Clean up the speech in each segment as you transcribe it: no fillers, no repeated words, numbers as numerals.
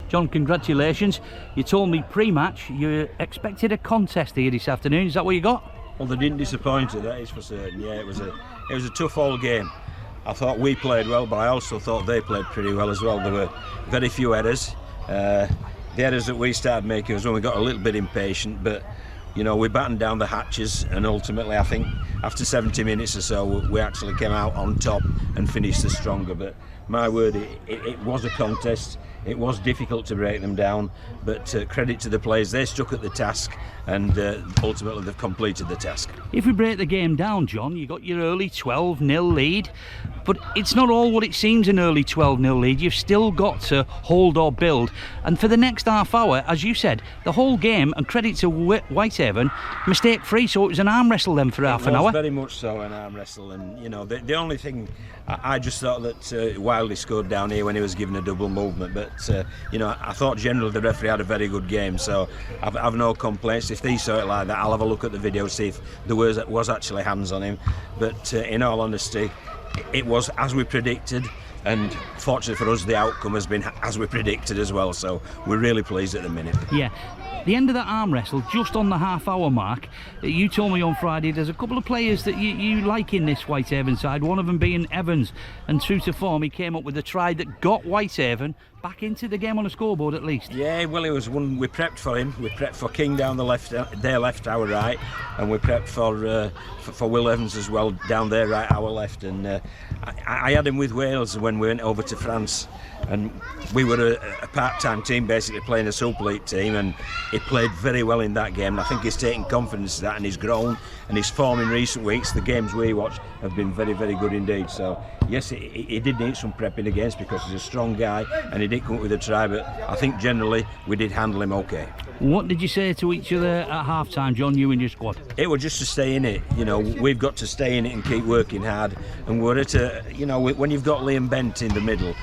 John, congratulations. You told me pre-match you expected a contest here this afternoon. Is that what you got? Well, they didn't disappoint her, that is for certain. Yeah, it was a tough old game. I thought we played well, but I also thought they played pretty well as well. There were very few errors. The errors that we started making was when we got a little bit impatient, but you know, we battened down the hatches, and ultimately I think after 70 minutes or so we actually came out on top and finished the stronger. But my word, it was a contest. It was difficult to break them down, but credit to the players, they stuck at the task, and ultimately they've completed the task. If we break the game down, John, you got your early 12-0 lead, but it's not all what it seems, an early 12-0 lead. You've still got to hold or build, and for the next half hour, as you said, the whole game, and credit to Whitehaven, mistake free, so it was an arm wrestle then for half an hour. Very much so, an arm wrestle, and you know, the only thing, I just thought that Wiley scored down here when he was given a double movement, but you know, I thought generally the referee had a very good game, so I've no complaints. If they saw it like that, I'll have a look at the video, see if there was actually hands on him. But in all honesty, it was as we predicted, and fortunately for us, the outcome has been as we predicted as well, so we're really pleased at the minute. Yeah. The end of that arm wrestle, just on the half-hour mark, you told me on Friday there's a couple of players that you like in this Whitehaven side, one of them being Evans, and true to form, he came up with a try that got Whitehaven back into the game on the scoreboard at least. Yeah, well, it was one we prepped for him. We prepped for King down the left, their left, our right, and we prepped for Will Evans as well down their right, our left. And I had him with Wales when we went over to France, and we were a part-time team basically playing a Super League team, and he played very well in that game. And I think he's taken confidence in that, and he's grown, and his form in recent weeks, the games we watched, have been very, very good indeed. So yes, he did need some prepping against because he's a strong guy, and he did come up with a try, but I think generally we did handle him okay. What did you say to each other at half-time, John, you and your squad? It was just to stay in it. You know, we've got to stay in it and keep working hard, and we're at a, you know, when you've got Liam Bent in the middle,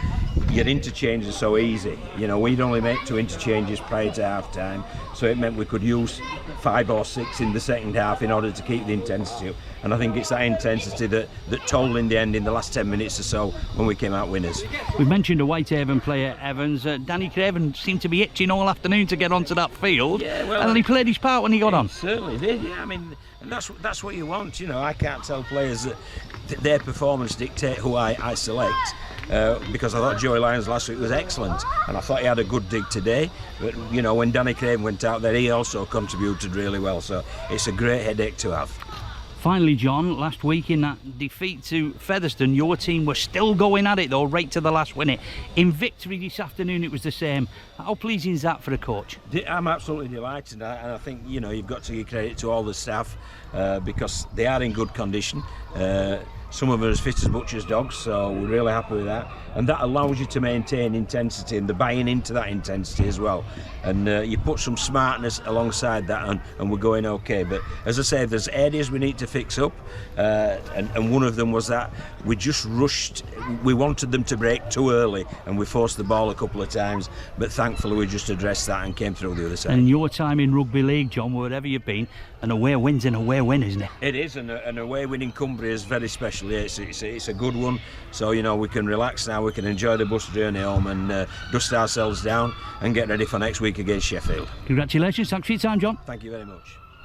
your interchanges are so easy. You know, we'd only make 2 interchanges prior to half-time, so it meant we could use 5 or 6 in the second half in order to keep the intensity up. And I think it's that intensity that told in the end in the last 10 minutes or so when we came out winners. We've mentioned a Whitehaven player, Evans. Danny Craven seemed to be itching all afternoon to get onto that field, yeah, well, and he played his part when he got on. Certainly did, yeah. I mean, and that's what you want, you know. I can't tell players that their performance dictate who I select. Because I thought Joey Lyons last week was excellent, and I thought he had a good dig today. But you know, when Danny Craven went out there, he also contributed really well. So it's a great headache to have. Finally, John, last week in that defeat to Featherstone, your team were still going at it though, right to the last minute. In victory this afternoon, it was the same. How pleasing is that for a coach? I'm absolutely delighted, and I think, you know, you've got to give credit to all the staff because they are in good condition. Some of them are as fit as butcher's dogs, so we're really happy with that. And that allows you to maintain intensity, and the buying into that intensity as well. And you put some smartness alongside that, and we're going okay. But as I say, there's areas we need to fix up, and one of them was that we just rushed. We wanted them to break too early, and we forced the ball a couple of times. But thankfully, we just addressed that and came through the other side. And your time in rugby league, John, wherever you've been, an away win's an away win, isn't it? It is, and an away win in Cumbria is very special. Yeah, it's a good one. So you know, we can relax now. We can enjoy the bus journey home and dust ourselves down and get ready for next week against Sheffield. Congratulations. Thanks for your time, John. Thank you very much.